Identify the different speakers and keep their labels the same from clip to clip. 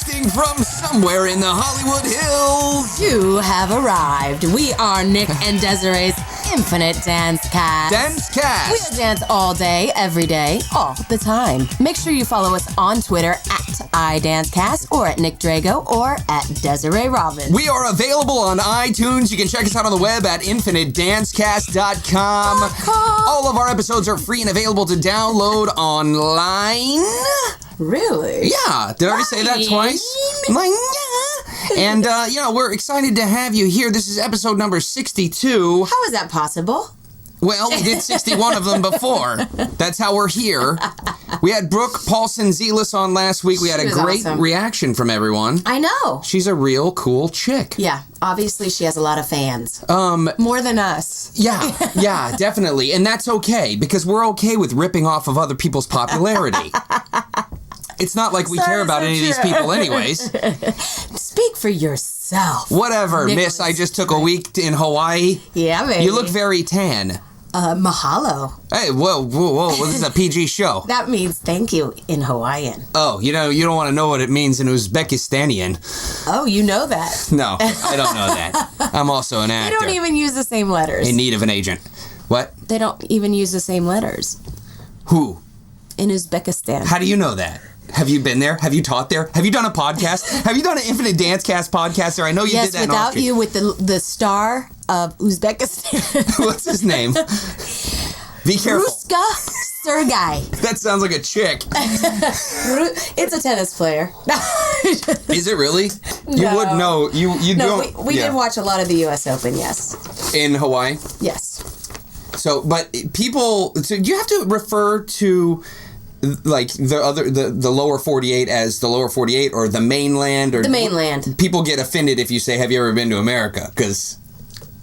Speaker 1: Broadcasting from somewhere in the Hollywood Hills.
Speaker 2: You have arrived. We are Nick and Desiree's Infinite Dance Cast.
Speaker 1: Dance Cast.
Speaker 2: We'll dance all day, every day, all the time. Make sure you follow us on Twitter at iDanceCast or at Nick Drago or at Desiree Robbins.
Speaker 1: We are available on iTunes. You can check us out on the web at infinitedancecast.com. All of our episodes are free and available to download online.
Speaker 2: Really?
Speaker 1: Yeah. Did I already say that twice? And, we're excited to have you here. This is episode number 62.
Speaker 2: How is that possible?
Speaker 1: Well, we did 61 of them before. That's how we're here. We had Brooke Paulson-Zelas on last week. We had a great reaction from everyone.
Speaker 2: I know.
Speaker 1: She's a real cool chick.
Speaker 2: Yeah, obviously she has a lot of fans. More than us.
Speaker 1: Yeah, definitely. And that's okay, because we're okay with ripping off of other people's popularity. It's not like we care about any of these people anyways.
Speaker 2: Speak for yourself.
Speaker 1: Whatever, Nicholas. Miss, I just took a week in Hawaii.
Speaker 2: Yeah, baby.
Speaker 1: You look very tan.
Speaker 2: Mahalo.
Speaker 1: Hey, whoa. This is a PG show.
Speaker 2: That means thank you in Hawaiian.
Speaker 1: Oh, you don't want to know what it means in Uzbekistanian.
Speaker 2: Oh, you know that.
Speaker 1: No, I don't know that. I'm also an actor.
Speaker 2: They don't even use the same letters.
Speaker 1: In need of an agent. What?
Speaker 2: They don't even use the same letters.
Speaker 1: Who?
Speaker 2: In Uzbekistan.
Speaker 1: How do you know that? Have you been there? Have you taught there? Have you done a podcast? Have you done an Infinite Dance Cast podcast there? I know you did that.
Speaker 2: Yes, without you with the star of Uzbekistan.
Speaker 1: What's his name? Be careful.
Speaker 2: Ruska Sergei.
Speaker 1: That sounds like a chick.
Speaker 2: It's a tennis player.
Speaker 1: Is it really?
Speaker 2: No.
Speaker 1: You would know. You don't.
Speaker 2: We did watch a lot of the U.S. Open, yes.
Speaker 1: In Hawaii?
Speaker 2: Yes.
Speaker 1: So, but people, so you have to refer to like the lower 48 as the lower 48 or the mainland or
Speaker 2: the mainland.
Speaker 1: People get offended if you say, have you ever been to America? Because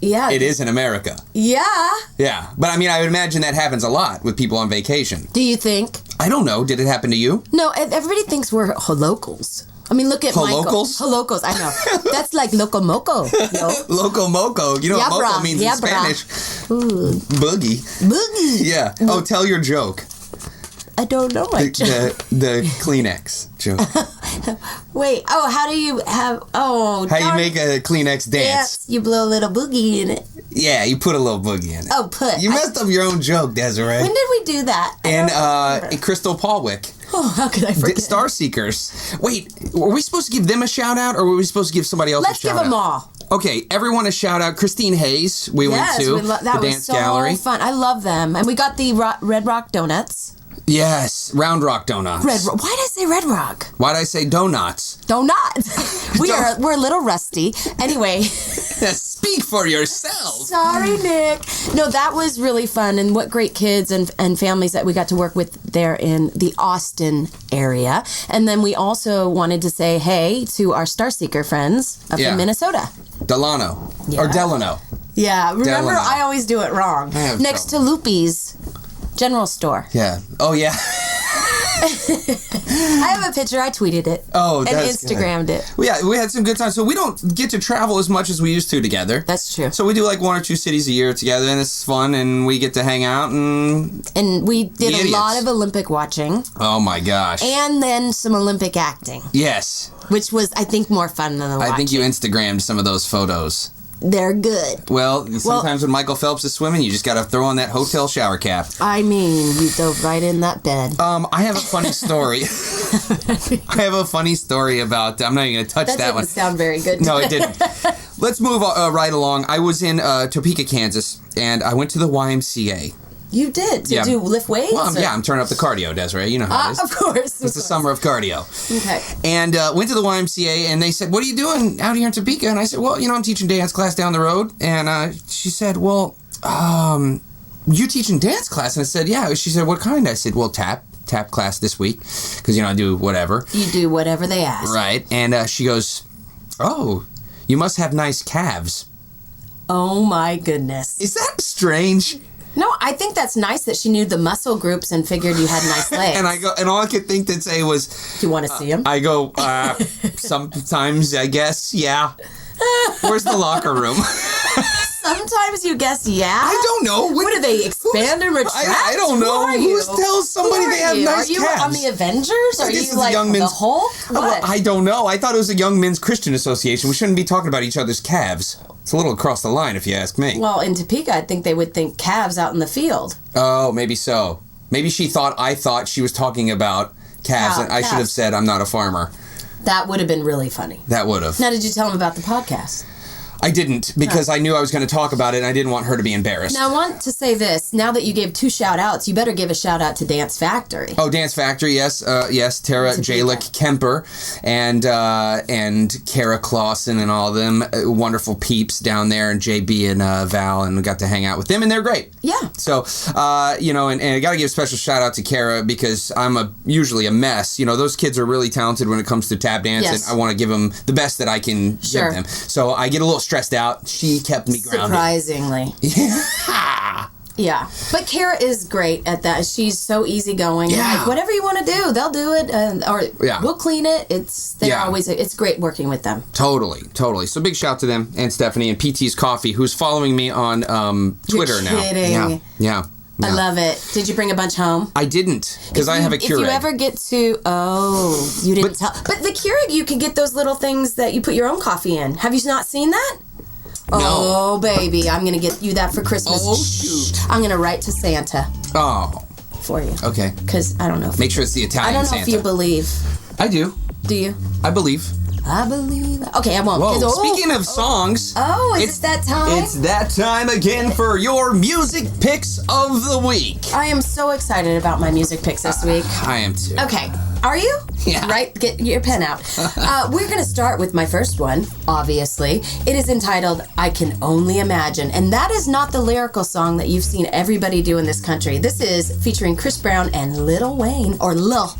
Speaker 1: it is in America.
Speaker 2: Yeah.
Speaker 1: Yeah. But I mean, I would imagine that happens a lot with people on vacation.
Speaker 2: Do you think?
Speaker 1: I don't know. Did it happen to you?
Speaker 2: No, everybody thinks we're locals. I mean, look at
Speaker 1: Holocals?
Speaker 2: Michael. Holocals, I know. That's like Loco Moco.
Speaker 1: Loco Moco. You know what moco means in Spanish?
Speaker 2: Ooh.
Speaker 1: Boogie.
Speaker 2: Boogie.
Speaker 1: Yeah. Oh, tell your joke.
Speaker 2: I don't know my joke.
Speaker 1: The Kleenex joke.
Speaker 2: Wait. Oh, how do you have... Oh,
Speaker 1: how you make a Kleenex dance?
Speaker 2: Yes, you blow a little boogie in it.
Speaker 1: Yeah, you put a little boogie in it.
Speaker 2: Oh,
Speaker 1: You messed up your own joke, Desiree.
Speaker 2: When did we do that?
Speaker 1: And Crystal Paulwick.
Speaker 2: Oh, how could I forget?
Speaker 1: Star Seekers. Wait, were we supposed to give them a shout out or were we supposed to give somebody else a shout out?
Speaker 2: Let's give them all.
Speaker 1: Okay, everyone a shout out. Christine Hayes, we went to the dance gallery.
Speaker 2: That was so fun. I love them. And we got the Red Rock Donuts.
Speaker 1: Yes, Round Rock Donuts.
Speaker 2: Why did I say Red Rock?
Speaker 1: Why did I say donuts?
Speaker 2: Donuts. We're a little rusty. Anyway.
Speaker 1: Speak for yourself.
Speaker 2: Sorry, Nick. No, that was really fun, and what great kids and families that we got to work with there in the Austin area. And then we also wanted to say hey to our Star Seeker friends up in Minnesota.
Speaker 1: Delano. Yeah. Or Delano.
Speaker 2: Yeah, remember
Speaker 1: Delano.
Speaker 2: I always do it wrong. Next to Loopy's General Store.
Speaker 1: Yeah. Oh, yeah.
Speaker 2: I have a picture. I tweeted it.
Speaker 1: Oh, that's
Speaker 2: and Instagrammed
Speaker 1: good.
Speaker 2: it.
Speaker 1: Yeah, we had some good times. So we don't get to travel as much as we used to together.
Speaker 2: That's true.
Speaker 1: So we do like 1 or 2 cities a year together, and it's fun, and we get to hang out and
Speaker 2: we did a lot of Olympic watching.
Speaker 1: Oh my gosh!
Speaker 2: And then some Olympic acting.
Speaker 1: Yes.
Speaker 2: Which was, I think, more fun than the watching.
Speaker 1: I think you Instagrammed some of those photos.
Speaker 2: They're good.
Speaker 1: Well, sometimes when Michael Phelps is swimming, you just got to throw on that hotel shower cap.
Speaker 2: I mean, you dove right in that bed.
Speaker 1: I have a funny story. I have a funny story about... I'm not even going to touch that one.
Speaker 2: That didn't sound very good.
Speaker 1: No, it didn't. Let's move right along. I was in Topeka, Kansas, and I went to the YMCA.
Speaker 2: You did? To do lift weights?
Speaker 1: Well, I'm turning up the cardio, Desiree. You know how it is.
Speaker 2: Of course.
Speaker 1: It's the summer of cardio.
Speaker 2: Okay.
Speaker 1: And went to the YMCA, and they said, what are you doing out here in Topeka? And I said, well, I'm teaching dance class down the road. And she said, well, you teaching dance class? And I said, yeah. She said, what kind? I said, well, tap class this week. Because, I do whatever.
Speaker 2: You do whatever they ask.
Speaker 1: Right. And she goes, oh, you must have nice calves.
Speaker 2: Oh, my goodness.
Speaker 1: Is that strange?
Speaker 2: No, I think that's nice that she knew the muscle groups and figured you had nice legs.
Speaker 1: And all I could think to say was,
Speaker 2: do you want to see them?
Speaker 1: I go, sometimes, I guess, yeah. Where's the locker room?
Speaker 2: Sometimes you guess yeah.
Speaker 1: I don't know.
Speaker 2: What do they expand and retract?
Speaker 1: I don't know. Who tells somebody they have nice calves?
Speaker 2: Are you on the Avengers? Are you like the Hulk? What?
Speaker 1: I don't know. I thought it was a Young Men's Christian Association. We shouldn't be talking about each other's calves. It's a little across the line, if you ask me.
Speaker 2: Well, in Topeka, I think they would think calves out in the field.
Speaker 1: Oh, maybe so. Maybe I thought she was talking about calves, and I should have said I'm not a farmer.
Speaker 2: That would have been really funny.
Speaker 1: That would have.
Speaker 2: Now, did you tell them about the podcast?
Speaker 1: I didn't, because I knew I was going to talk about it, and I didn't want her to be embarrassed.
Speaker 2: Now, I want to say this. Now that you gave 2 shout-outs, you better give a shout-out to Dance Factory.
Speaker 1: Oh, Dance Factory, yes. Yes, Tara Jalick Kemper and Kara Clausen and all of them. Wonderful peeps down there, and JB and Val, and we got to hang out with them, and they're great.
Speaker 2: Yeah.
Speaker 1: So, and I got to give a special shout-out to Kara, because I'm usually a mess. Those kids are really talented when it comes to tap dance, and I want to give them the best that I can give them. So I get a little stressed out. She kept me grounded.
Speaker 2: Surprisingly.
Speaker 1: Yeah.
Speaker 2: Yeah. But Kara is great at that. She's so easygoing.
Speaker 1: Yeah.
Speaker 2: Like, whatever you want to do, they'll do it. We'll clean it. It's great working with them.
Speaker 1: Totally. So big shout to them and Stephanie and PT's Coffee, who's following me on Twitter now.
Speaker 2: You're kidding.
Speaker 1: Yeah.
Speaker 2: I love it. Did you bring a bunch home?
Speaker 1: I didn't, because I have a Keurig.
Speaker 2: If you ever get to... Oh, you didn't tell. But the Keurig, you can get those little things that you put your own coffee in. Have you not seen that?
Speaker 1: No.
Speaker 2: Oh, baby. I'm going to get you that for Christmas.
Speaker 1: Oh, shoot.
Speaker 2: I'm going to write to Santa.
Speaker 1: Oh.
Speaker 2: For you.
Speaker 1: Okay.
Speaker 2: Because I don't know.
Speaker 1: Make sure it's the Italian Santa.
Speaker 2: I don't know if you believe.
Speaker 1: I do.
Speaker 2: Do you?
Speaker 1: I believe.
Speaker 2: I believe. Okay, I won't.
Speaker 1: Whoa, speaking of songs.
Speaker 2: Is it that time?
Speaker 1: It's that time again for your music picks of the week.
Speaker 2: I am so excited about my music picks this week.
Speaker 1: I am too.
Speaker 2: Okay. Are you?
Speaker 1: Yeah.
Speaker 2: Right? Get your pen out. We're going to start with my first one, obviously. It is entitled, I Can Only Imagine. And that is not the lyrical song that you've seen everybody do in this country. This is featuring Chris Brown and Lil Wayne, or Lil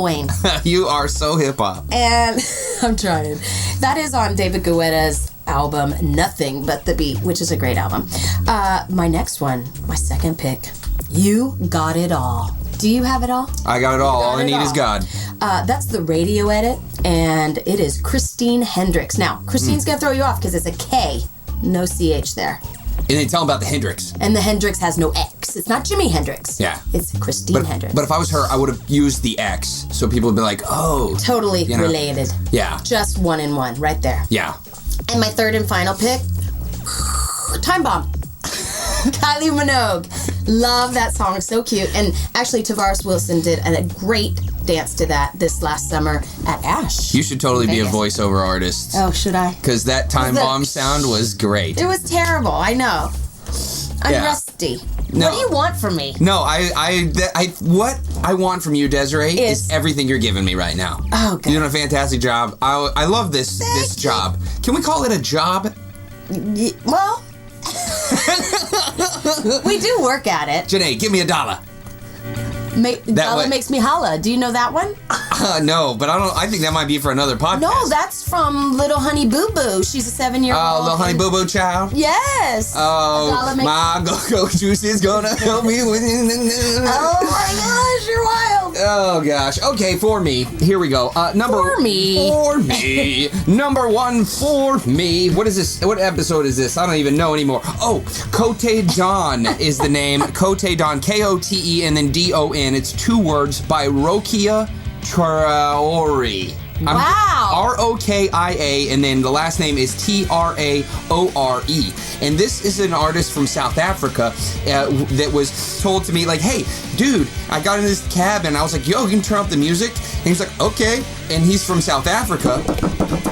Speaker 2: Wayne.
Speaker 1: You are so hip-hop.
Speaker 2: And I'm trying. That is on David Guetta's album, Nothing But the Beat, which is a great album. My next one, my second pick, You Got It All. Do you have it all?
Speaker 1: I got it all. All I need is God.
Speaker 2: That's the radio edit, and it is Christine Hendricks. Now, Christine's going to throw you off because it's a K, no CH there.
Speaker 1: And then tell them about the Hendrix.
Speaker 2: And the Hendrix has no X. It's not Jimi Hendrix.
Speaker 1: Yeah.
Speaker 2: It's Christine Hendricks.
Speaker 1: But if I was her, I would have used the X, so people would be like, oh.
Speaker 2: Totally related.
Speaker 1: Yeah.
Speaker 2: Just 1 in 1, right there.
Speaker 1: Yeah.
Speaker 2: And my third and final pick, Time Bomb. Kylie Minogue. Love that song. So cute. And actually, Tavares Wilson did a great dance to that this last summer at Ash.
Speaker 1: You should totally be a voiceover artist.
Speaker 2: Oh, should I?
Speaker 1: Because that Time Bomb sound was great.
Speaker 2: It was terrible. I know. I'm rusty.
Speaker 1: No.
Speaker 2: What do you want from me?
Speaker 1: No, what I want from you, Desiree, is everything you're giving me right now.
Speaker 2: Oh, God.
Speaker 1: You're doing a fantastic job. I love this job. Can we call it a job?
Speaker 2: Well, we do work at it.
Speaker 1: Janae, give me $1.
Speaker 2: Dollar makes me holla. Do you know that one?
Speaker 1: No, but I think that might be for another podcast.
Speaker 2: No, that's from Little Honey Boo Boo. She's a 7-year-old.
Speaker 1: Oh, Little Honey Boo Boo child?
Speaker 2: Yes.
Speaker 1: Oh, my go-go juice is gonna help me with it.
Speaker 2: Oh my gosh, you're wild.
Speaker 1: Oh gosh. Okay, for me. Here we go. For me. Number 1 for me. What is this? What episode is this? I don't even know anymore. Oh, Cote Dawn is the name. Cote Dawn. Kote and then DON. It's 2 words by Rokia Traore.
Speaker 2: Wow.
Speaker 1: Rokia, and then the last name is Traore. And this is an artist from South Africa that was told to me, like, hey, dude, I got in this cab and I was like, yo, you can turn up the music? And he's like, okay. And he's from South Africa.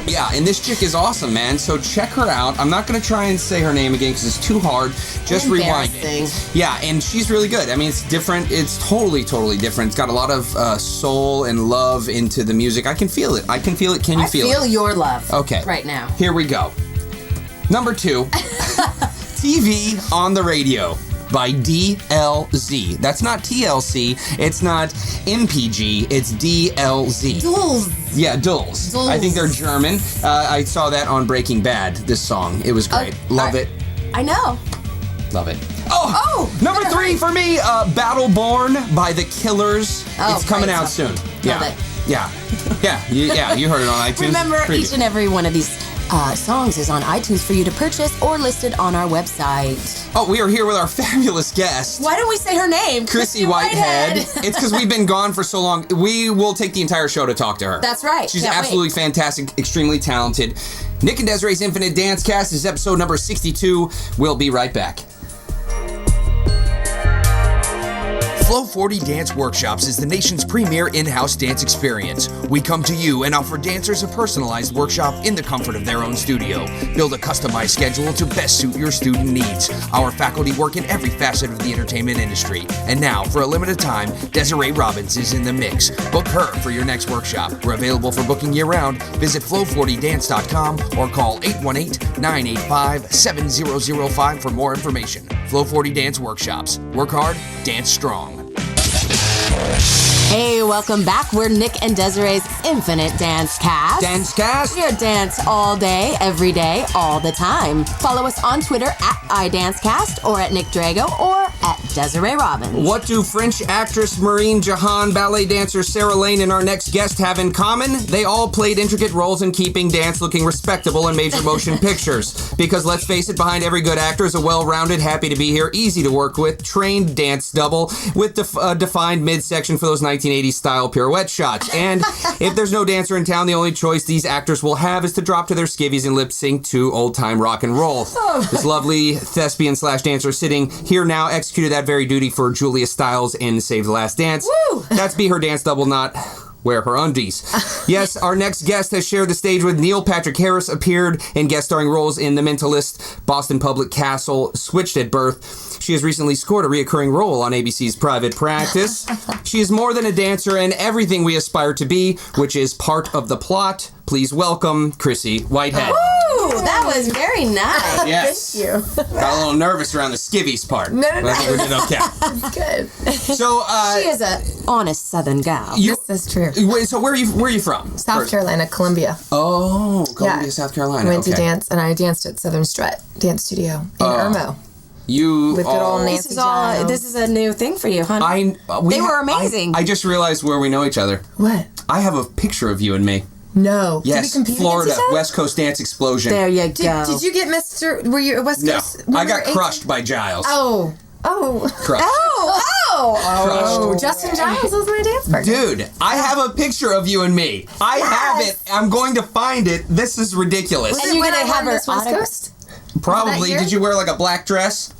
Speaker 1: Yeah, and this chick is awesome, man. So check her out. I'm not going to try and say her name again because it's too hard. Just rewind it. Yeah, and she's really good. I mean, it's different. It's totally different. It's got a lot of soul and love into the music. I can feel it. Can you feel it?
Speaker 2: I feel your love.
Speaker 1: Okay.
Speaker 2: Right now.
Speaker 1: Here we go. Number 2, TV on the Radio by DLZ. That's not TLC. It's not MPG. It's DLZ.
Speaker 2: Dulz.
Speaker 1: Yeah, Dulz. I think they're German. I saw that on Breaking Bad, this song. It was great. Love it.
Speaker 2: I know.
Speaker 1: Love it. Number 3 for me, Battleborn by The Killers. It's coming out soon.
Speaker 2: Love it.
Speaker 1: Yeah, you heard it on iTunes.
Speaker 2: Remember each and every one of these songs is on iTunes for you to purchase or listed on our website.
Speaker 1: Oh, we are here with our fabulous guest.
Speaker 2: Why don't we say her name?
Speaker 1: Chryssie Whitehead. It's because we've been gone for so long. We will take the entire show to talk to her.
Speaker 2: That's right.
Speaker 1: She's absolutely fantastic, extremely talented. Nick and Desiree's Infinite Dance Cast is episode number 62. We'll be right back. Flow 40 Dance Workshops is the nation's premier in-house dance experience. We come to you and offer dancers a personalized workshop in the comfort of their own studio. Build a customized schedule to best suit your student needs. Our faculty work in every facet of the entertainment industry. And now, for a limited time, Desiree Robbins is in the mix. Book her for your next workshop. We're available for booking year-round. Visit flow40dance.com or call 818-985-7005 for more information. Flow 40 Dance Workshops. Work hard, dance strong.
Speaker 2: Hey, welcome back. We're Nick and Desiree's Infinite Dance Cast.
Speaker 1: Dance Cast?
Speaker 2: We are dance all day, every day, all the time. Follow us on Twitter at iDanceCast or at Nick Drago or at Desiree Robbins.
Speaker 1: What do French actress Marine Jahan, ballet dancer Sarah Lane, and our next guest have in common? They all played intricate roles in keeping dance looking respectable in major motion pictures. Because let's face it, behind every good actor is a well-rounded, happy to be here, easy to work with, trained dance double with defined midsection for those 1980s style pirouette shots. And if there's no dancer in town, the only choice these actors will have is to drop to their skivvies and lip sync to old-time rock and roll. This lovely thespian/dancer sitting here now executed that very duty for Julia Stiles in Save the Last Dance.
Speaker 2: Woo!
Speaker 1: That's be her dance double, not wear her undies. Yes, our next guest has shared the stage with Neil Patrick Harris, appeared in guest starring roles in The Mentalist, Boston Public Castle, Switched at Birth. She has recently scored a reoccurring role on ABC's Private Practice. She is more than a dancer and everything we aspire to be, which is part of the plot. Please welcome Chryssie Whitehead.
Speaker 2: Ooh, that was very nice.
Speaker 1: Yes.
Speaker 3: Thank you.
Speaker 1: Got a little nervous around the skivvies part.
Speaker 3: No.
Speaker 1: But I think we did okay.
Speaker 3: Good.
Speaker 1: So,
Speaker 2: She is a honest Southern gal.
Speaker 3: This is true.
Speaker 1: So where are you from?
Speaker 3: South Carolina, Columbia.
Speaker 1: Oh, Columbia,
Speaker 3: Yeah.
Speaker 1: South Carolina.
Speaker 3: I went to
Speaker 1: okay.
Speaker 3: dance, and I danced at Southern Strut Dance Studio in Irmo.
Speaker 1: You
Speaker 3: With good old Nancy Giles.
Speaker 2: This is a new thing for you, huh? They were amazing.
Speaker 1: I just realized where we know each other.
Speaker 3: What?
Speaker 1: I have a picture of you and me.
Speaker 3: No.
Speaker 1: Yes,
Speaker 3: Did we compete
Speaker 1: Florida,
Speaker 3: against each other?
Speaker 1: West Coast Dance Explosion.
Speaker 2: There you go.
Speaker 3: Did you get Mr. Were you at West
Speaker 1: No,
Speaker 3: Coast?
Speaker 1: I got crushed by Giles.
Speaker 3: Oh.
Speaker 1: Crushed.
Speaker 3: Oh, Justin Giles was my dance partner.
Speaker 1: Dude, I have a picture of you and me. I have it. I'm going to find it. This is ridiculous.
Speaker 2: And you're
Speaker 3: When
Speaker 2: gonna
Speaker 3: I
Speaker 2: have
Speaker 3: won
Speaker 2: her
Speaker 3: Miss West
Speaker 2: autograph?
Speaker 3: Coast?
Speaker 1: Probably.
Speaker 3: year?
Speaker 1: Did you wear like a black dress?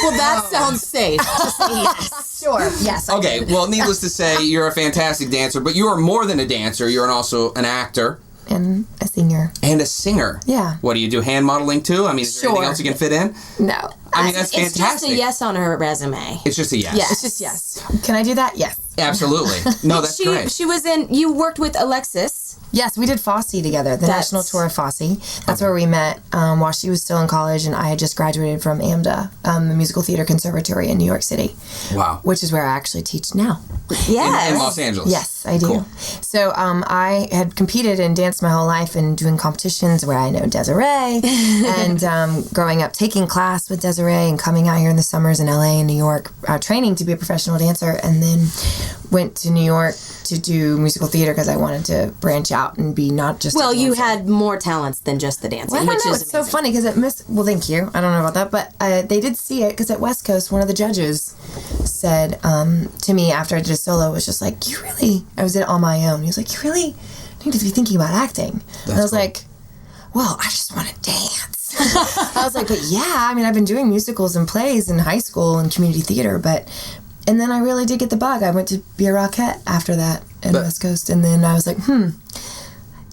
Speaker 2: Well, that sounds safe. Just yes.
Speaker 3: Sure. Yes. I
Speaker 1: Okay,
Speaker 3: did.
Speaker 1: well, needless to say, you're a fantastic dancer, but you are more than a dancer. You're also an actor
Speaker 3: And a singer.
Speaker 1: and a singer.
Speaker 3: Yeah.
Speaker 1: What do you do? Hand modeling too? I mean, is there anything
Speaker 3: Sure.
Speaker 1: else you can fit in?
Speaker 3: No.
Speaker 1: I mean, that's
Speaker 2: It's
Speaker 1: fantastic.
Speaker 2: just a yes on her resume.
Speaker 1: It's just a yes.
Speaker 2: Yes.
Speaker 3: It's just yes. Can I do that? Yes.
Speaker 1: Absolutely. No, that's great.
Speaker 2: She was in. You worked with Alexis.
Speaker 3: Yes, we did Fosse together, the
Speaker 2: That's-
Speaker 3: national tour of Fosse. That's where we met while she was still in college, and I had just graduated from AMDA, the Musical Theater Conservatory in New York City,
Speaker 1: Wow.
Speaker 3: which is where I actually teach now.
Speaker 2: Yes.
Speaker 1: In Los Angeles.
Speaker 3: Yes, I do.
Speaker 1: Cool.
Speaker 3: So I had competed and danced my whole life and doing competitions where I know Desiree and growing up taking class with Desiree and coming out here in the summers in LA and New York, training to be a professional dancer, and then went to New York to do musical theater because I wanted to branch out and be not just
Speaker 2: Well,
Speaker 3: a
Speaker 2: you
Speaker 3: dancer.
Speaker 2: had more talents than just the dancing,
Speaker 3: Well, I
Speaker 2: which
Speaker 3: don't know.
Speaker 2: is
Speaker 3: It's so
Speaker 2: amazing.
Speaker 3: funny because well, thank you. I don't know about that, but they did see it because at West Coast, one of the judges said to me after I did a solo, was just like, "You really?" I was in it on my own. He was like, "You really need to be thinking about acting." And I was
Speaker 1: cool.
Speaker 3: like, "Well, I just want to dance." I was like, "But yeah, I mean, I've been doing musicals and plays in high school and community theater, but." And then I really did get the bug. I went to be a Rockette after that at West Coast, and then I was like,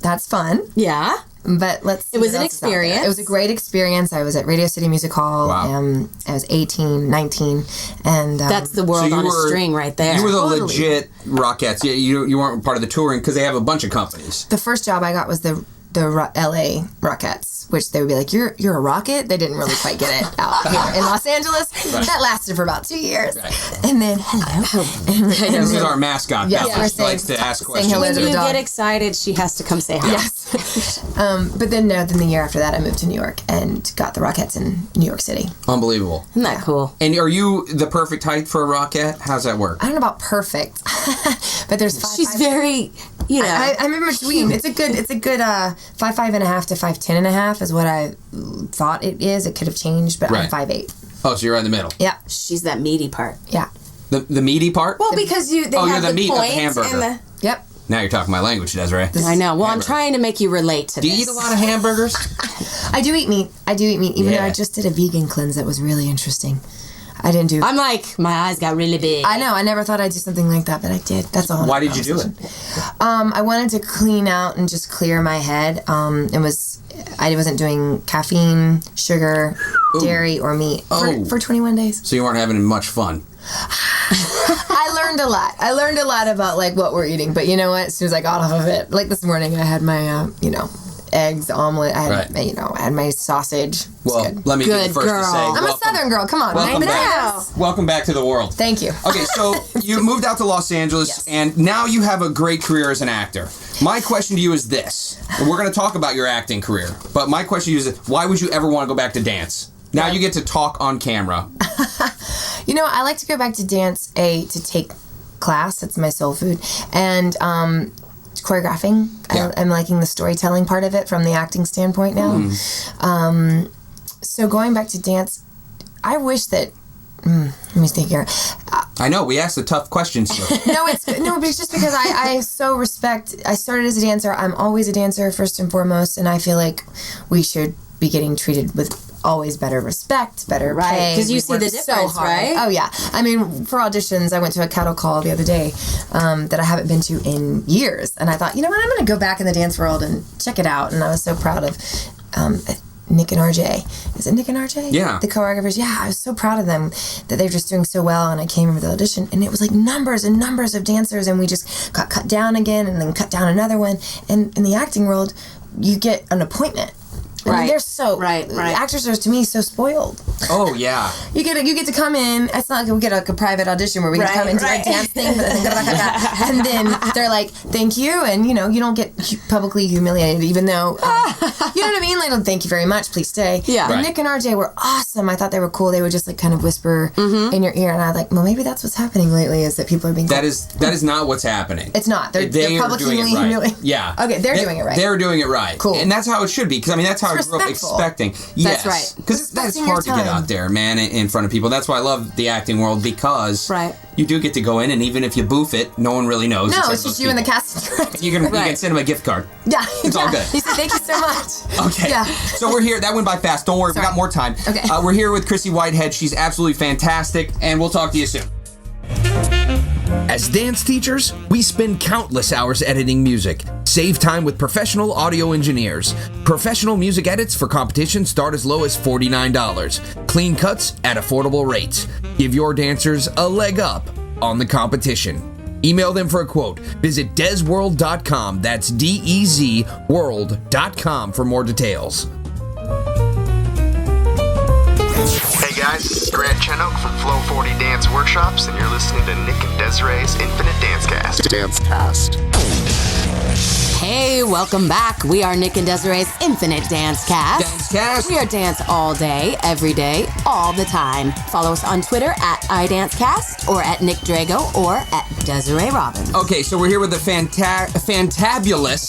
Speaker 3: that's fun.
Speaker 2: Yeah.
Speaker 3: But let's see
Speaker 2: It was
Speaker 3: what
Speaker 2: an
Speaker 3: else is out there.
Speaker 2: experience.
Speaker 3: It was a great experience. I was at Radio City Music Hall.
Speaker 1: Wow.
Speaker 3: I was 18, 19, and
Speaker 2: That's the world on a string right there.
Speaker 1: You were the
Speaker 3: Totally.
Speaker 1: legit Rockettes. You weren't part of the touring because they have a bunch of companies.
Speaker 3: the first job I got was the LA Rockettes, which they would be like, you're a rocket? They didn't really quite get it out here in Los Angeles. That lasted for about 2 years.
Speaker 1: Right.
Speaker 3: And then, hello.
Speaker 1: This is our mascot.
Speaker 3: Yes,
Speaker 1: that
Speaker 3: we're
Speaker 1: likes to ask
Speaker 3: saying
Speaker 1: questions.
Speaker 3: hello
Speaker 2: When
Speaker 3: to
Speaker 2: you
Speaker 3: the dog.
Speaker 2: get excited, she has to come say hi.
Speaker 3: Yes. But then the year after that, I moved to New York and got the Rockettes in New York City.
Speaker 1: Unbelievable.
Speaker 2: Isn't that cool?
Speaker 1: And are you the perfect height for a Rockette? How's that work?
Speaker 3: I don't know about perfect, but there's five.
Speaker 2: She's very you know.
Speaker 3: I'm in between. It's a good 5'5.5" to 5'10.5" is what I thought it is. It could have changed, but I'm 5'8".
Speaker 1: Oh, so you're right in the middle.
Speaker 3: Yeah.
Speaker 2: She's that meaty part.
Speaker 3: Yeah.
Speaker 1: The meaty part?
Speaker 2: Well, because they
Speaker 1: you're
Speaker 2: have
Speaker 1: the meat of the
Speaker 2: points
Speaker 1: hamburger.
Speaker 2: and the...
Speaker 3: Yep.
Speaker 1: Now you're talking my language, Desiree.
Speaker 2: I know. Well,
Speaker 1: Hamburger.
Speaker 2: I'm trying to make you relate to
Speaker 1: Do
Speaker 2: this.
Speaker 1: you eat a lot of hamburgers?
Speaker 3: I do eat meat. Even though I just did a vegan cleanse that was really interesting. I didn't do...
Speaker 2: I'm like, my eyes got really big.
Speaker 3: I know. I never thought I'd do something like that, but I did. That's all.
Speaker 1: Why did you do it?
Speaker 3: I wanted to clean out and just clear my head. I wasn't doing caffeine, sugar, dairy, or meat for 21 days.
Speaker 1: So you weren't having much fun.
Speaker 3: I learned a lot. I learned a lot about like what we're eating, but you know what? As soon as I got off of it, like this morning, I had my eggs, omelet. I had I had my sausage.
Speaker 1: Well, let me be the first to say,
Speaker 3: I'm a Southern girl. Come on,
Speaker 1: welcome back to the world.
Speaker 3: Thank you.
Speaker 1: Okay, so you moved out to Los Angeles, and now you have a great career as an actor. My question to you is this: and we're going to talk about your acting career, but my question to you is: why would you ever want to go back to dance? Now you get to talk on camera.
Speaker 3: I like to go back to dance to take class. That's my soul food, and choreographing.
Speaker 1: Yeah.
Speaker 3: I'm liking the storytelling part of it from the acting standpoint now. So going back to dance, I wish that. Let me think here.
Speaker 1: I know we asked the tough questions here.
Speaker 3: But it's just because I so respect. I started as a dancer. I'm always a dancer first and foremost, and I feel like we should be getting treated with always better respect, better pay.
Speaker 2: Because you see the difference, right?
Speaker 3: Oh, yeah. I mean, for auditions, I went to a cattle call the other day that I haven't been to in years. And I thought, you know what, I'm going to go back in the dance world and check it out. And I was so proud of Nick and RJ. Is it Nick and RJ?
Speaker 1: Yeah.
Speaker 3: The choreographers. Yeah, I was so proud of them that they're just doing so well. And I came in for the audition, and it was like numbers and numbers of dancers. And we just got cut down again and then cut down another one. And in the acting world, you get an appointment. I mean, they're so
Speaker 2: right.
Speaker 3: Actors are to me so spoiled.
Speaker 1: Oh yeah.
Speaker 3: You get to come in. It's not like we get a private audition where we can come in and do a dance thing, and then they're like, "Thank you," and you don't get publicly humiliated, even though you know what I mean. Like, thank you very much, please stay.
Speaker 2: Yeah.
Speaker 3: And Nick and RJ were awesome. I thought they were cool. They would just like kind of whisper in your ear, and I was like, well, maybe that's what's happening lately is that people are being.
Speaker 1: That is not what's happening.
Speaker 3: It's not. They're publicly humiliating.
Speaker 1: Yeah.
Speaker 3: Okay, they're doing it right.
Speaker 1: They're doing it right.
Speaker 3: Cool.
Speaker 1: And that's how it should be, because I mean that's how I grew up expecting. Yes.
Speaker 2: That's right.
Speaker 1: Because that's hard to get out there, man, in front of people. That's why I love the acting world, because you do get to go in, and even if you boof it, no one really knows.
Speaker 3: No, it's just you and the cast.
Speaker 1: You can send them a gift card.
Speaker 3: Yeah.
Speaker 1: It's all good.
Speaker 3: He said, thank you so much.
Speaker 1: Okay.
Speaker 3: Yeah.
Speaker 1: So we're here. That went by fast. Don't worry. We got more time.
Speaker 3: Okay.
Speaker 1: We're here with Chryssie Whitehead. She's absolutely fantastic, and we'll talk to you soon. As dance teachers, we spend countless hours editing music. Save time with professional audio engineers. Professional music edits for competition start as low as $49. Clean cuts at affordable rates. Give your dancers a leg up on the competition. Email them for a quote. Visit dezworld.com. That's DEZ world.com for more details.
Speaker 4: Hey guys, this is Grant Chenook from Flow 40 Dance Workshops, and you're listening to Nick and Desiree's Infinite Dancecast.
Speaker 2: Hey, welcome back. We are Nick and Desiree's Infinite Dancecast.
Speaker 1: Dancecast.
Speaker 2: We are dance all day, every day, all the time. Follow us on Twitter at iDancecast or at Nick Drago or at Desiree Robbins.
Speaker 1: Okay, so we're here with the fantabulous.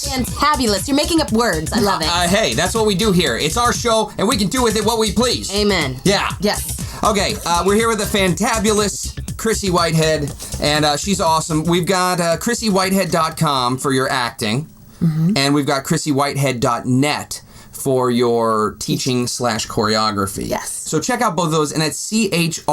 Speaker 2: Fantabulous. You're making up words. I love it.
Speaker 1: Hey, that's what we do here. It's our show, and we can do with it what we please.
Speaker 2: Amen.
Speaker 1: Yeah.
Speaker 3: Yes.
Speaker 1: Okay, we're here with the fantabulous Chryssie Whitehead, and she's awesome. We've got ChryssieWhitehead.com for your acting, and we've got ChryssieWhitehead.net for your teaching / choreography.
Speaker 3: Yes.
Speaker 1: So check out both of those, and it's CHRYSSIE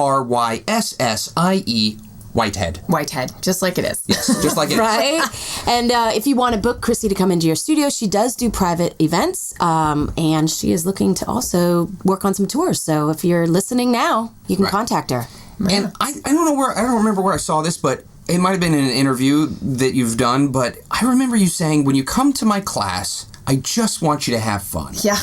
Speaker 1: Whitehead.
Speaker 3: Whitehead, just like it is.
Speaker 1: Yes, just like it is.
Speaker 2: Right? And if you want to book Chryssie to come into your studio, she does do private events, and she is looking to also work on some tours. So if you're listening now, you can contact her.
Speaker 1: And I don't remember where I saw this, but it might have been in an interview that you've done, but I remember you saying, when you come to my class, I just want you to have fun.
Speaker 3: Yeah.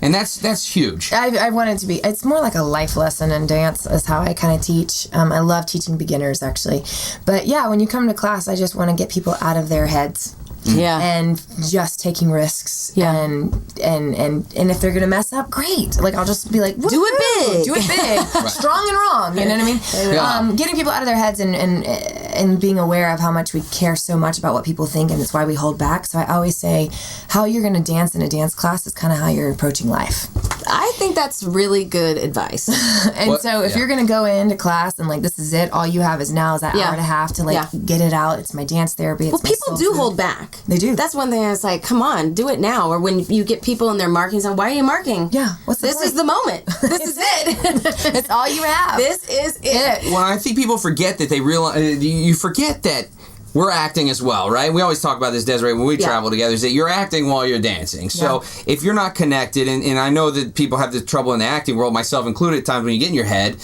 Speaker 1: And that's huge.
Speaker 3: I want it to be, it's more like a life lesson in dance is how I kind of teach. I love teaching beginners, actually. But yeah, when you come to class, I just want to get people out of their heads and just taking risks. And if they're gonna mess up, great. Like I'll just be like,
Speaker 2: do it
Speaker 3: big, strong and wrong. You know what I mean? Getting people out of their heads and being aware of how much we care so much about what people think, and it's why we hold back. So I always say, how you're gonna dance in a dance class is kind of how you're approaching life.
Speaker 2: I think that's really good advice.
Speaker 3: And so if you're going to go into class and like, this is it, all you have is now is that hour and a half to like get it out. It's my dance therapy. It's
Speaker 2: people do hold back.
Speaker 3: They do.
Speaker 2: That's one thing I was like, come on, do it now. Or when you get people and they're marking something, why are you marking?
Speaker 3: Yeah.
Speaker 2: This is the moment. This is it.
Speaker 3: It's all you have.
Speaker 2: This is it.
Speaker 1: Well, I think people forget that they realize, you forget that we're acting as well, right? We always talk about this, Desiree, when we travel together, is that you're acting while you're dancing. So if you're not connected, and I know that people have this trouble in the acting world, myself included, at times when you get in your head,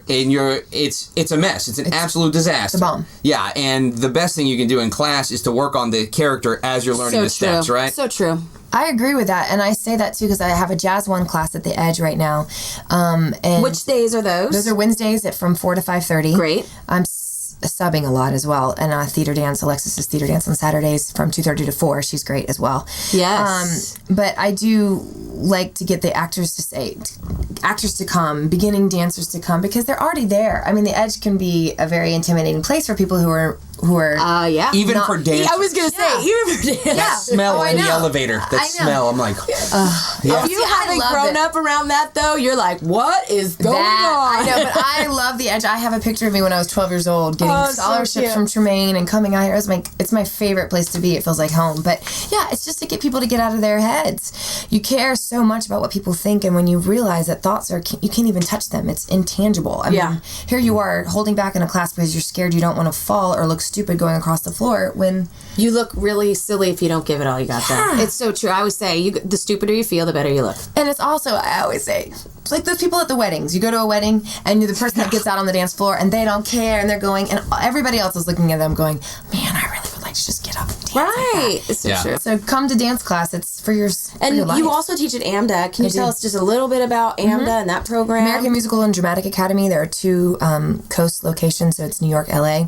Speaker 1: and it's a mess. It's an absolute disaster.
Speaker 3: It's a bomb.
Speaker 1: Yeah, and the best thing you can do in class is to work on the character as you're learning the steps, right?
Speaker 2: So true.
Speaker 3: I agree with that, and I say that too because I have a Jazz 1 class at the Edge right now. And
Speaker 2: which days are those?
Speaker 3: Those are Wednesdays from 4 to 5:30.
Speaker 2: Great.
Speaker 3: I'm subbing a lot as well, and theater dance. Alexis is theater dance on Saturdays from 2:30 to 4. She's great as well.
Speaker 2: Yes.
Speaker 3: But I do like to get the actors to come, beginning dancers to come, because they're already there. I mean, the Edge can be a very intimidating place for people who are
Speaker 1: even for dance.
Speaker 2: I was gonna say even for dance.
Speaker 1: That smell in the elevator. That smell. I'm like,
Speaker 2: if you haven't grown up around that though, you're like, what is going on?
Speaker 3: I know, but I love the Edge. I have a picture of me when I was 12 years old getting scholarships from Tremaine and coming out here. It's my favorite place to be. It feels like home. But yeah, it's just to get people to get out of their heads. You care so much about what people think, and when you realize that thoughts you can't even touch them. It's intangible. I mean, here you are holding back in a class because you're scared you don't want to fall or look stupid going across the floor when
Speaker 2: you look really silly if you don't give it all you got there. It's so true. I always say, the stupider you feel, the better you look.
Speaker 3: And it's also, I always say, like those people at the weddings. You go to a wedding and you're the person that gets out on the dance floor and they don't care and they're going, and everybody else is looking at them going, man, I really would like to just get up and dance.
Speaker 2: Right. It's so true.
Speaker 3: So come to dance class. It's for your life.
Speaker 2: You also teach at AMDA. Can you tell us just a little bit about AMDA and that program?
Speaker 3: American Musical and Dramatic Academy. There are 2 coast locations, so it's New York, LA.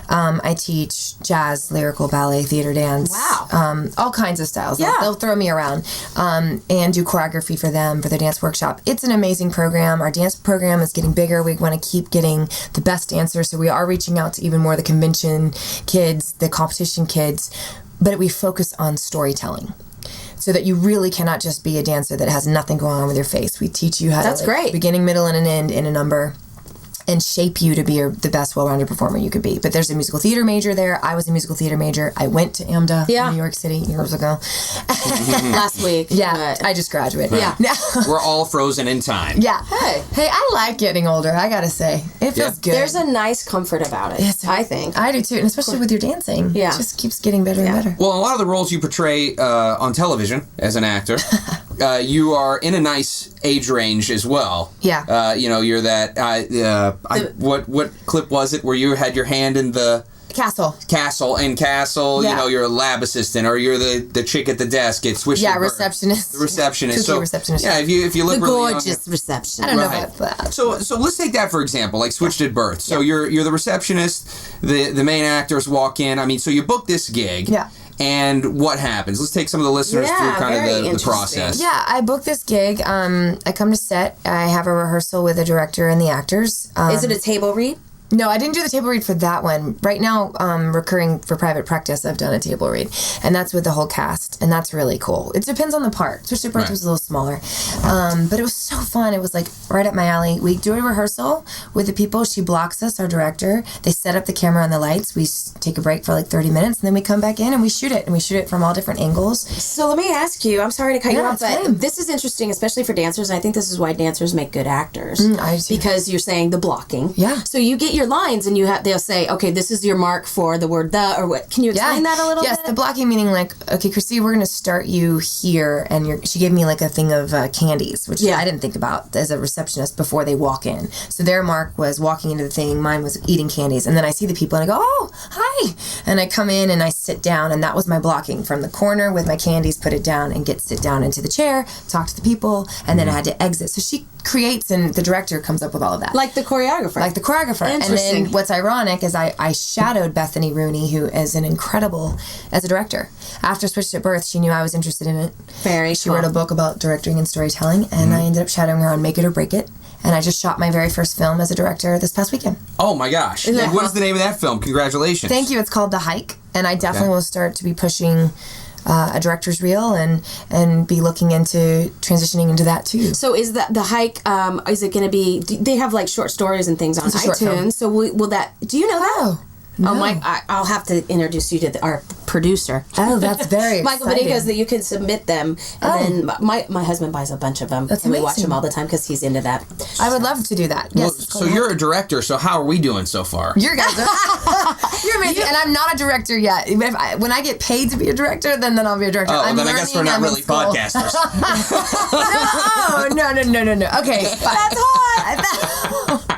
Speaker 3: I teach jazz, lyrical, ballet, theater dance.
Speaker 2: Wow.
Speaker 3: All kinds of styles. They'll throw me around and do choreography for them for their dance workshop. It's an amazing program. Our dance program is getting bigger. We want to keep getting the best dancers, so we are reaching out to even more of the convention kids, the competition kids, but we focus on storytelling. So that you really cannot just be a dancer that has nothing going on with your face. We teach you how to beginning, middle, and an end in a number, and shape you to be the best well-rounded performer you could be. But there's a musical theater major there. I was a musical theater major. I went to AMDA in New York City years ago.
Speaker 2: Last week.
Speaker 3: Yeah, I just graduated.
Speaker 1: Yeah. We're all frozen in time.
Speaker 3: Yeah. Hey, I like getting older, I gotta say. It feels good.
Speaker 2: There's a nice comfort about it, I think.
Speaker 3: I do too, and especially with your dancing. Yeah. It just keeps getting better and better.
Speaker 1: Well, a lot of the roles you portray on television as an actor, you are in a nice age range as well.
Speaker 3: Yeah.
Speaker 1: You're that... what clip was it where you had your hand in the
Speaker 3: Castle,
Speaker 1: you're a lab assistant, or you're the chick at the desk at Swish.
Speaker 3: Yeah, receptionist.
Speaker 1: The receptionist.
Speaker 3: So receptionist.
Speaker 1: Yeah, if you look
Speaker 2: the
Speaker 1: really
Speaker 2: gorgeous receptionist.
Speaker 3: I don't know about that.
Speaker 1: So let's take that for example, like Switched at Birth. So you're the receptionist, the main actors walk in. I mean, so you book this gig.
Speaker 3: Yeah.
Speaker 1: And what happens? Let's take some of the listeners through kind of the process.
Speaker 3: Yeah, I booked this gig. I come to set. I have a rehearsal with the director and the actors.
Speaker 2: Is it a table read?
Speaker 3: No, I didn't do the table read for that one. Right now, recurring for private practice, I've done a table read. And that's with the whole cast. And that's really cool. It depends on the part. Switched at Birth was a little smaller. But it was so fun. It was like right up my alley. We do a rehearsal with the people. She blocks us, our director. They set up the camera and the lights. We take a break for like 30 minutes. And then we come back in and we shoot it. And we shoot it from all different angles.
Speaker 2: So let me ask you, I'm sorry to cut you off, but this is interesting, especially for dancers. And I think this is why dancers make good actors. Because you're saying the blocking.
Speaker 3: Yeah.
Speaker 2: So you get your lines and they'll say, okay, this is your mark for the word the, or what? Can you explain that a little bit?
Speaker 3: Yes, the blocking meaning like, okay, Chryssie, we're going to start you here, and she gave me like a thing of candies, which I didn't think about as a receptionist before they walk in. So their mark was walking into the thing, mine was eating candies, and then I see the people and I go, oh, hi, and I come in and I sit down, and that was my blocking from the corner with my candies, put it down and sit down into the chair, talk to the people, and then I had to exit. So she creates, and the director comes up with all of that.
Speaker 2: Like the choreographer.
Speaker 3: And
Speaker 2: Interesting.
Speaker 3: And then what's ironic is I shadowed Bethany Rooney, who is an incredible as a director. After Switched at Birth, she knew I was interested in it.
Speaker 2: She
Speaker 3: wrote a book about directing and storytelling, and I ended up shadowing her on Make It or Break It. And I just shot my very first film as a director this past weekend.
Speaker 1: Oh my gosh. And what is the name of that film? Congratulations.
Speaker 3: Thank you. It's called The Hike. And I definitely will start to be pushing a director's reel and be looking into transitioning into that too.
Speaker 2: So is the hike, is it going to be, they have like short stories and things on iTunes. So will that, do you know that?
Speaker 3: Oh, no.
Speaker 2: Oh, Mike, I'll have to introduce you to our producer.
Speaker 3: Oh, that's very
Speaker 2: Michael
Speaker 3: exciting.
Speaker 2: Benigos, that you can submit them. And then my husband buys a bunch of them.
Speaker 3: That's
Speaker 2: and we watch
Speaker 3: amazing.
Speaker 2: them all the time because he's into that.
Speaker 3: I would love to do that.
Speaker 1: Well,
Speaker 3: Yes.
Speaker 1: so you're a director, so how are we doing so far?
Speaker 3: You guys are you're amazing, and I'm not a director yet. When I get paid to be a director, then I'll be a director.
Speaker 1: Oh,
Speaker 3: I'm
Speaker 1: then I guess we're
Speaker 3: learning,
Speaker 1: not
Speaker 3: I'm in
Speaker 1: really
Speaker 3: school.
Speaker 1: podcasters.
Speaker 3: No. Okay,
Speaker 2: That's hot.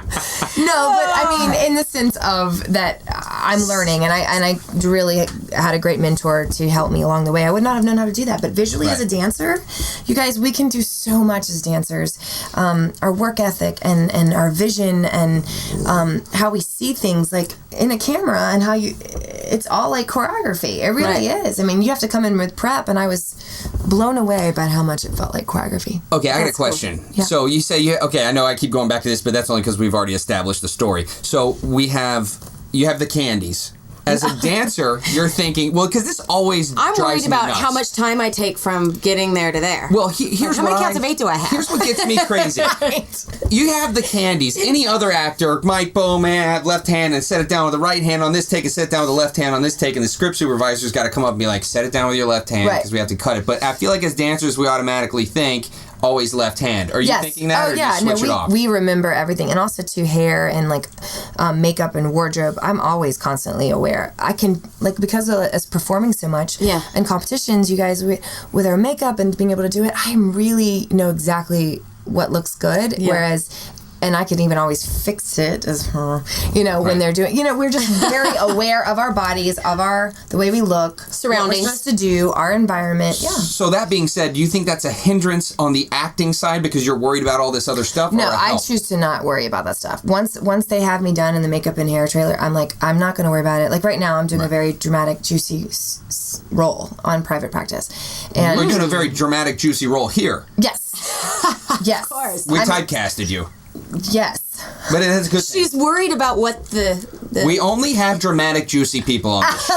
Speaker 3: no, but I mean, in the sense of that, I'm learning, and I really had a great mentor to help me along the way. I would not have known how to do that, but visually as a dancer, you guys, we can do so much as dancers. Our work ethic and our vision and how we see things like in a camera and how it's all like choreography. It really is. I mean, you have to come in with prep, and I was blown away by how much it felt like choreography.
Speaker 1: Okay, I got a question.
Speaker 3: Cool. Yeah.
Speaker 1: So you say, I know I keep going back to this, but that's only because we've already established the story. So you have the candies. As a dancer, you're thinking, well, because this always
Speaker 2: I'm
Speaker 1: drives
Speaker 2: worried
Speaker 1: me
Speaker 2: about
Speaker 1: nuts.
Speaker 2: how much time I take from getting there to there.
Speaker 1: Well, here's
Speaker 2: how many counts of 8 do I have?
Speaker 1: Here's what gets me crazy. You have the candies. Any other actor, Mike Bowman, left hand and set it down with the right hand on this take and set it down with the left hand on this take, and the script supervisor's got to come up and be like, set it down with your left hand because we have to cut it. But I feel like as dancers, we automatically think always left hand. Are you thinking that, or do you switch it off?
Speaker 3: We remember everything, and also to hair and like makeup and wardrobe. I'm always constantly aware. I can because of us performing so much, and competitions. You guys with our makeup and being able to do it, I really know exactly what looks good.
Speaker 2: Yeah.
Speaker 3: Whereas. And I can even always fix it as, when they're doing, we're just very aware of our bodies, of the way we look,
Speaker 2: surroundings,
Speaker 3: what we're supposed to do, our environment. Yeah.
Speaker 1: So that being said, do you think that's a hindrance on the acting side because you're worried about all this other stuff?
Speaker 3: No,
Speaker 1: or a
Speaker 3: I
Speaker 1: help?
Speaker 3: choose to not worry about that stuff. Once they have me done in the makeup and hair trailer, I'm like, I'm not going to worry about it. Like right now, I'm doing a very dramatic, juicy role on Private Practice. And
Speaker 1: we're doing a very dramatic, juicy role here.
Speaker 3: Yes. Yes.
Speaker 2: Of course.
Speaker 1: We typecasted you.
Speaker 3: Yes.
Speaker 1: But it has a good thing.
Speaker 2: She's worried about what the
Speaker 1: We only have dramatic, juicy people on this show.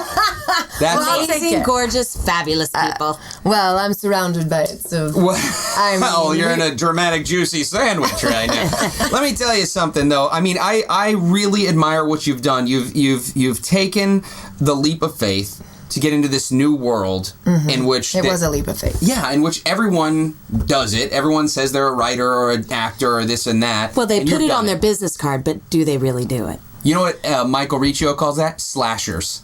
Speaker 1: That's
Speaker 2: amazing, gorgeous, fabulous people.
Speaker 3: Well, I'm surrounded by it, so
Speaker 1: well, you're in a dramatic, juicy sandwich right now. Let me tell you something, though. I mean, I really admire what you've done. You've taken the leap of faith to get into this new world in which
Speaker 3: it was a leap of faith.
Speaker 1: Yeah, in which everyone does it. Everyone says they're a writer or an actor or this and that.
Speaker 2: Well, they put it on their business card, but do they really do it?
Speaker 1: You know what Michael Riccio calls that? Slashers.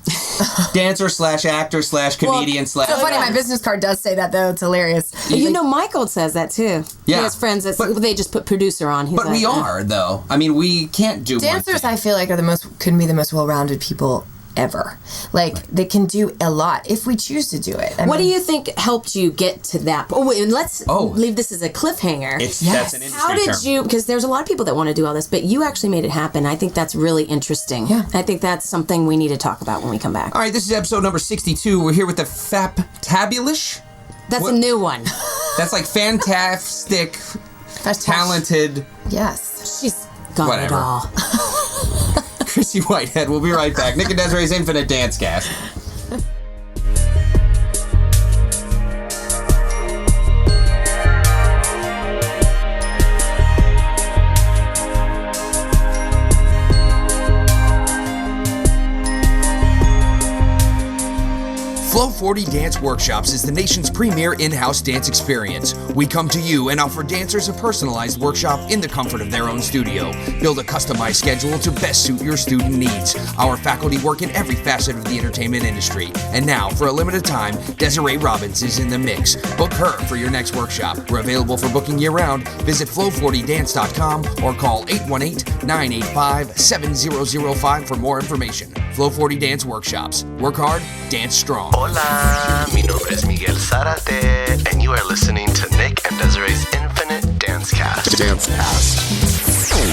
Speaker 1: Dancer / actor / comedian /
Speaker 3: So funny, my business card does say that, though. It's hilarious.
Speaker 2: Michael says that, too.
Speaker 1: Yeah.
Speaker 2: He has friends that they just put producer on. He's
Speaker 1: but we are, though. I mean, we can't do
Speaker 3: dancers,
Speaker 1: one thing.
Speaker 3: I feel like, could be the most well-rounded people ever. They can do a lot if we choose to do it.
Speaker 2: What do you think helped you get to that? Oh, wait, and let's leave this as a cliffhanger.
Speaker 1: That's an industry
Speaker 2: How did
Speaker 1: term.
Speaker 2: you, because there's a lot of people that want to do all this, but you actually made it happen. I think that's really interesting.
Speaker 3: Yeah.
Speaker 2: I think that's something we need to talk about when we come back.
Speaker 1: All right, this is episode number 62. We're here with the Faptabulish.
Speaker 2: That's a new one.
Speaker 1: That's like fantastic, talented.
Speaker 3: Yes.
Speaker 2: She's got it all.
Speaker 1: Chryssie Whitehead. We'll be right back. Nick and Desiree's Infinite Dance Cast. Flow 40 Dance Workshops is the nation's premier in-house dance experience. We come to you and offer dancers a personalized workshop in the comfort of their own studio. Build a customized schedule to best suit your student needs. Our faculty work in every facet of the entertainment industry. And now, for a limited time, Desiree Robbins is in the mix. Book her for your next workshop. We're available for booking year-round. Visit flow40dance.com or call 818-985-7005 for more information. Flow 40 Dance Workshops. Work hard, dance strong.
Speaker 5: Hola, mi nombre es Miguel Zárate, and you are listening to Nick and Desiree's Infinite Dance Cast.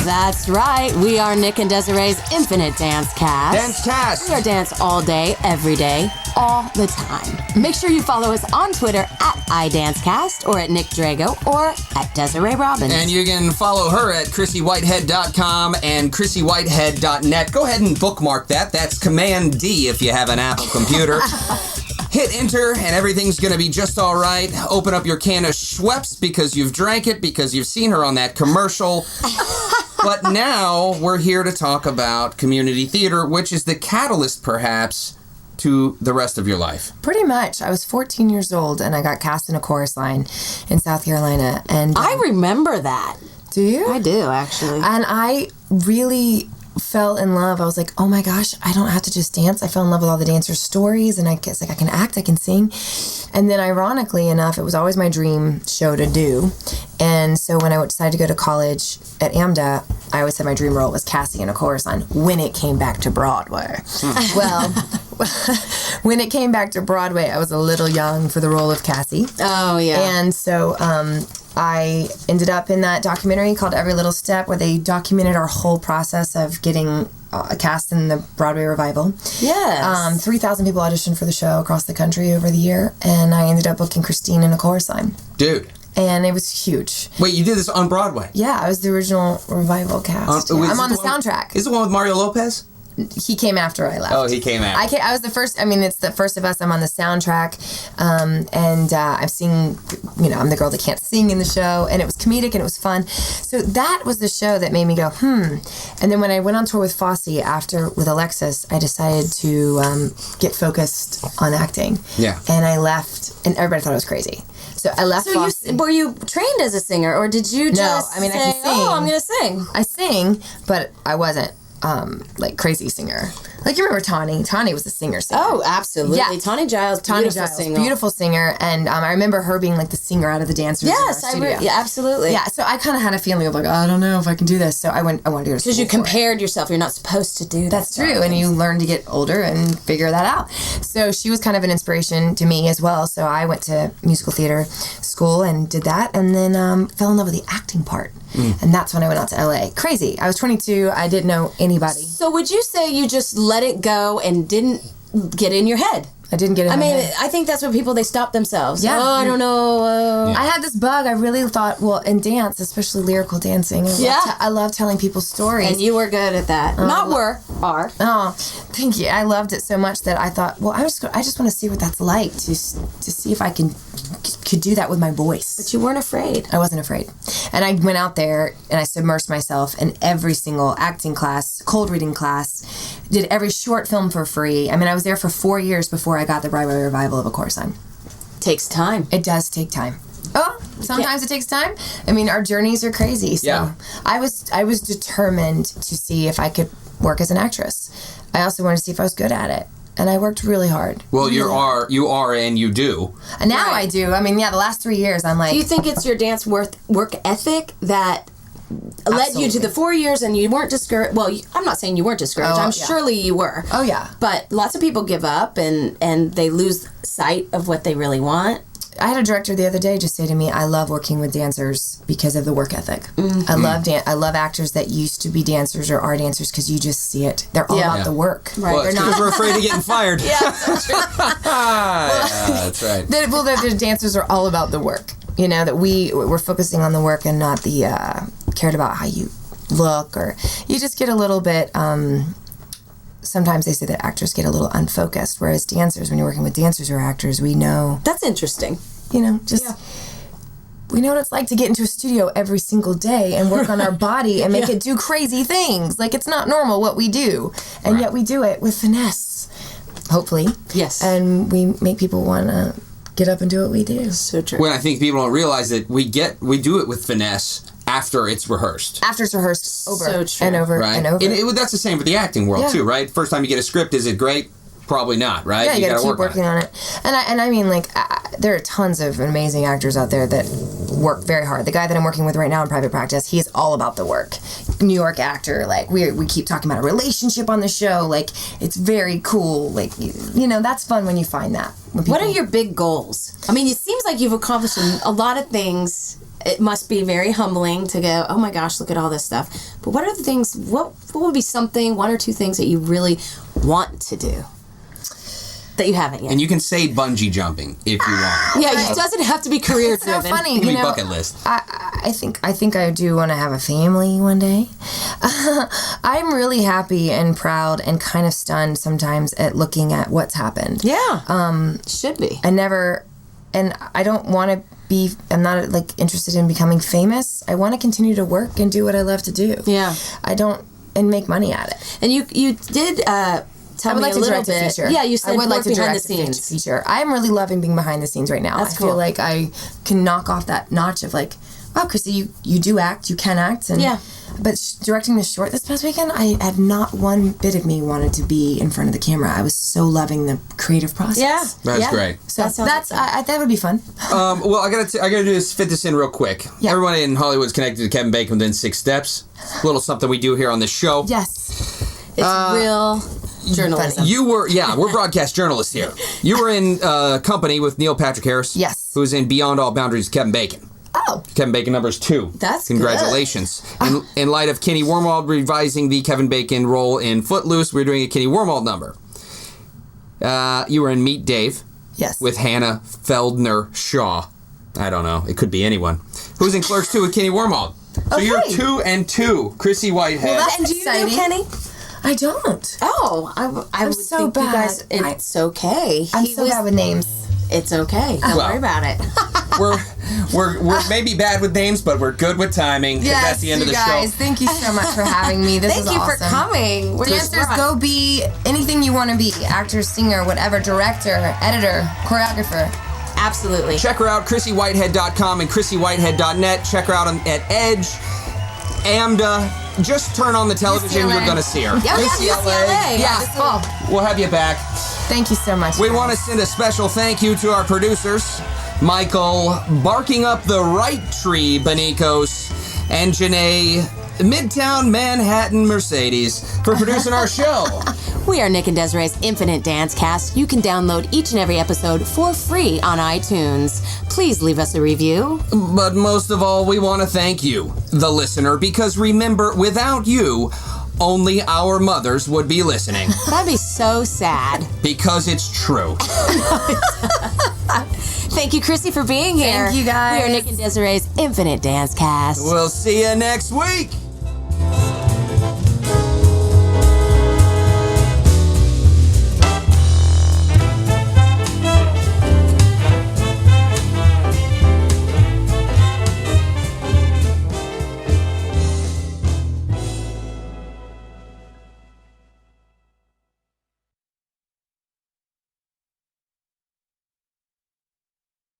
Speaker 2: That's right. We are Nick and Desiree's Infinite Dance Cast.
Speaker 1: Dance Cast.
Speaker 2: We are dance all day, every day, all the time. Make sure you follow us on Twitter at iDanceCast or at Nick Drago or at Desiree Robbins.
Speaker 1: And you can follow her at ChryssieWhitehead.com and ChryssieWhitehead.net. Go ahead and bookmark that. That's Command D if you have an Apple computer. Hit enter and everything's going to be just all right. Open up your can of Schweppes because you've drank it, because you've seen her on that commercial. But now we're here to talk about community theater, which is the catalyst, perhaps, to the rest of your life.
Speaker 3: Pretty much. I was 14 years old and I got cast in a chorus line in South Carolina. And
Speaker 2: I remember that.
Speaker 3: do you?
Speaker 2: I do, actually.
Speaker 3: And I really fell in love. I was like, oh my gosh, I don't have to just dance. I fell in love with all the dancers' stories, and I guess like I can act, I can sing. And then ironically enough, it was always my dream show to do. And so when I decided to go to college at AMDA, I always said my dream role was Cassie in a chorus line when it came back to Broadway. Well, when it came back to Broadway, I was a little young for the role of Cassie.
Speaker 2: Oh, yeah.
Speaker 3: And so I ended up in that documentary called Every Little Step, where they documented our whole process of getting cast in the Broadway revival.
Speaker 2: Yes.
Speaker 3: 3,000 people auditioned for the show across the country over the year, and I ended up booking Christine in a chorus line.
Speaker 1: Dude.
Speaker 3: And it was huge.
Speaker 1: Wait, you did this on Broadway?
Speaker 3: Yeah, I was the original revival cast. Yeah. I'm on the soundtrack.
Speaker 1: Is it the one with Mario Lopez?
Speaker 3: He came after I left.
Speaker 1: Oh, he came after.
Speaker 3: I was the first. I mean, it's the first of us. I'm on the soundtrack, and I'm singing. You know, I'm the girl that can't sing in the show, and it was comedic and it was fun. So that was the show that made me go, And then when I went on tour with Fosse with Alexis, I decided to get focused on acting.
Speaker 1: Yeah.
Speaker 3: And I left, and everybody thought I was crazy. So I left.
Speaker 2: So were you trained as a singer, or did you just
Speaker 3: I mean,
Speaker 2: say,
Speaker 3: I can sing.
Speaker 2: "Oh, I'm going to sing"?
Speaker 3: I sing, but I wasn't. Like crazy singer. Like you remember Tawny? Tawny was a singer.
Speaker 2: Oh, absolutely.
Speaker 3: Yeah.
Speaker 2: Tawny Giles,
Speaker 3: beautiful singer. And I remember her being like the singer out of the dancers.
Speaker 2: Yes,
Speaker 3: in our studio.
Speaker 2: yeah, absolutely.
Speaker 3: Yeah, so I kind of had a feeling of like, I don't know if I can do this. So I wanted to go to school.
Speaker 2: Because you compared yourself. You're not supposed to do that.
Speaker 3: That's true. And you learn to get older and figure that out. So she was kind of an inspiration to me as well. So I went to musical theater school and did that, and then fell in love with the acting part. And that's when I went out to LA. Crazy. I was 22. I didn't know anybody.
Speaker 2: So would you say you just let it go and didn't get in your head?
Speaker 3: I didn't get in my head.
Speaker 2: I think that's what people, they stop themselves.
Speaker 3: Yeah.
Speaker 2: Oh, I don't know.
Speaker 3: I had this bug. I really thought, well, in dance, especially lyrical dancing, I love telling people stories.
Speaker 2: And you were good at that. Are.
Speaker 3: Oh, thank you. I loved it so much that I thought, well, I just want to see what that's like to see if I could do that with my voice.
Speaker 2: But you weren't afraid.
Speaker 3: I wasn't afraid. And I went out there and I submersed myself in every single acting class, cold reading class, did every short film for free. I mean, I was there for 4 years before I got the Broadway revival of A Chorus Line.
Speaker 2: Takes time.
Speaker 3: It does take time. Oh, sometimes it takes time. I mean, our journeys are crazy. So
Speaker 1: yeah.
Speaker 3: I was determined to see if I could work as an actress. I also wanted to see if I was good at it. And I worked really hard.
Speaker 1: Well, you are, and you do.
Speaker 3: And now I do. I mean, yeah, the last 3 years, I'm like...
Speaker 2: Do you think it's your dance work ethic that led you to the 4 years and you weren't discouraged? Well, I'm not saying you weren't discouraged. Surely you were.
Speaker 3: Oh, yeah.
Speaker 2: But lots of people give up and they lose sight of what they really want.
Speaker 3: I had a director the other day just say to me, I love working with dancers because of the work ethic. Mm-hmm. I love actors that used to be dancers or are dancers because you just see it. They're all about the work.
Speaker 1: Right. Well, because we're afraid of getting fired.
Speaker 2: Yeah, that's true.
Speaker 1: That's right.
Speaker 3: The dancers are all about the work. You know, that we're focusing on the work and not the cared about how you look, or you just get a little bit... sometimes they say that actors get a little unfocused, whereas dancers, when you're working with dancers or actors, we know...
Speaker 2: That's interesting.
Speaker 3: You know, we know what it's like to get into a studio every single day and work on our body and make it do crazy things. Like, it's not normal what we do. And yet we do it with finesse, hopefully.
Speaker 2: Yes.
Speaker 3: And we make people want to get up and do what we do.
Speaker 2: So true.
Speaker 1: Well, I think people don't realize that we do it with finesse after it's rehearsed.
Speaker 3: After it's rehearsed over
Speaker 2: and
Speaker 3: over and over.
Speaker 1: And that's the same with the acting world too, right? First time you get a script, is it great? Probably not, right?
Speaker 3: Yeah, you gotta keep working on it. And I mean, like, there are tons of amazing actors out there that work very hard. The guy that I'm working with right now in private practice, he is all about the work. New York actor, like, we keep talking about a relationship on the show. Like, it's very cool. Like, you know, that's fun when you find that.
Speaker 2: What are your big goals? I mean, it seems like you've accomplished a lot of things it must be very humbling to go, oh my gosh, look at all this stuff. But what are the things, what would be something, one or two things that you really want to do that you haven't yet?
Speaker 1: And you can say bungee jumping if you want.
Speaker 2: Yeah, it doesn't have to be career
Speaker 3: It's so
Speaker 2: driven.
Speaker 3: funny.
Speaker 1: It can
Speaker 3: You
Speaker 1: be
Speaker 3: know,
Speaker 1: bucket list.
Speaker 3: I think I do want to have a family one day. I'm really happy and proud and kind of stunned sometimes at looking at what's happened.
Speaker 2: Yeah. Should be.
Speaker 3: I never, and I don't want to be, I'm not like interested in becoming famous. I want to continue to work and do what I love to do.
Speaker 2: Yeah.
Speaker 3: I don't, and make money at it.
Speaker 2: And you did tell
Speaker 3: I would
Speaker 2: me
Speaker 3: like
Speaker 2: a
Speaker 3: to
Speaker 2: little
Speaker 3: direct
Speaker 2: bit.
Speaker 3: a feature.
Speaker 2: Yeah, you said
Speaker 3: I would like to
Speaker 2: behind
Speaker 3: direct
Speaker 2: the
Speaker 3: a
Speaker 2: scenes.
Speaker 3: feature. I'm really loving being behind the scenes right now.
Speaker 2: That's
Speaker 3: I
Speaker 2: cool.
Speaker 3: feel like I can knock off that notch of like, wow, Chryssie, you do act, you can act, and
Speaker 2: Yeah.
Speaker 3: But directing the short this past weekend, I had not one bit of me wanted to be in front of the camera. I was so loving the creative process.
Speaker 2: Yeah.
Speaker 1: That's great.
Speaker 3: So
Speaker 2: That sounds
Speaker 3: that's
Speaker 2: like
Speaker 3: that would be fun.
Speaker 1: Well, I gotta do this, fit this in real quick.
Speaker 3: Yeah.
Speaker 1: Everyone in Hollywood's connected to Kevin Bacon within 6 steps. A little something we do here on this show.
Speaker 3: Yes.
Speaker 2: It's real journalism.
Speaker 1: We're broadcast journalists here. You were in company with Neil Patrick Harris.
Speaker 3: Yes.
Speaker 1: Who's in Beyond All Boundaries, Kevin Bacon.
Speaker 3: Oh.
Speaker 1: Kevin Bacon numbers 2.
Speaker 2: That's
Speaker 1: Congratulations. In light of Kenny Wormald revising the Kevin Bacon role in Footloose, we're doing a Kenny Wormald number. You were in Meet Dave.
Speaker 3: Yes.
Speaker 1: With Hannah Feldner Shaw. I don't know. It could be anyone. Who's in Clerks 2 with Kenny Wormald. So you're 2 and 2 . Chryssie Whitehead.
Speaker 3: Well, that's
Speaker 2: And do you know
Speaker 3: exciting.
Speaker 2: Kenny?
Speaker 3: I don't.
Speaker 2: Oh, I would
Speaker 3: so
Speaker 2: think you
Speaker 3: bad.
Speaker 2: guys. It's okay.
Speaker 3: I'm so bad with names.
Speaker 2: It's okay. Don't
Speaker 1: Well.
Speaker 2: worry about it.
Speaker 1: we're maybe bad with names, but we're good with timing. 'Cause that's the end of the
Speaker 3: you guys.
Speaker 1: show.
Speaker 3: Thank you so much for having me. This
Speaker 2: Thank
Speaker 3: is
Speaker 2: you
Speaker 3: awesome.
Speaker 2: for coming.
Speaker 3: Dancers, go be anything you want to be. Actor, singer, whatever, director, editor, choreographer.
Speaker 2: Absolutely.
Speaker 1: Check her out, ChryssieWhitehead.com and ChryssieWhitehead.net. Check her out at Edge, AMDA. Just turn on the television.
Speaker 3: UCLA.
Speaker 1: You're going to see her.
Speaker 2: Yeah, UCLA.
Speaker 3: Yeah, this fall.
Speaker 1: We'll have you back.
Speaker 3: Thank you so much.
Speaker 1: We
Speaker 3: guys.
Speaker 1: want to send a special thank you to our producers, Michael Barking Up the Right Tree Benicos and Janae Midtown Manhattan Mercedes for producing our show.
Speaker 2: We are Nick and Desiree's Infinite Dance Cast. You can download each and every episode for free on iTunes. Please leave us a review.
Speaker 1: But most of all, we want to thank you, the listener, because remember, without you, only our mothers would be listening.
Speaker 2: That'd be so sad.
Speaker 1: Because it's true.
Speaker 2: Thank you, Chryssie, for being here.
Speaker 3: Thank you, guys.
Speaker 2: We are Nick and Desiree's Infinite Dance Cast.
Speaker 1: We'll see you next week.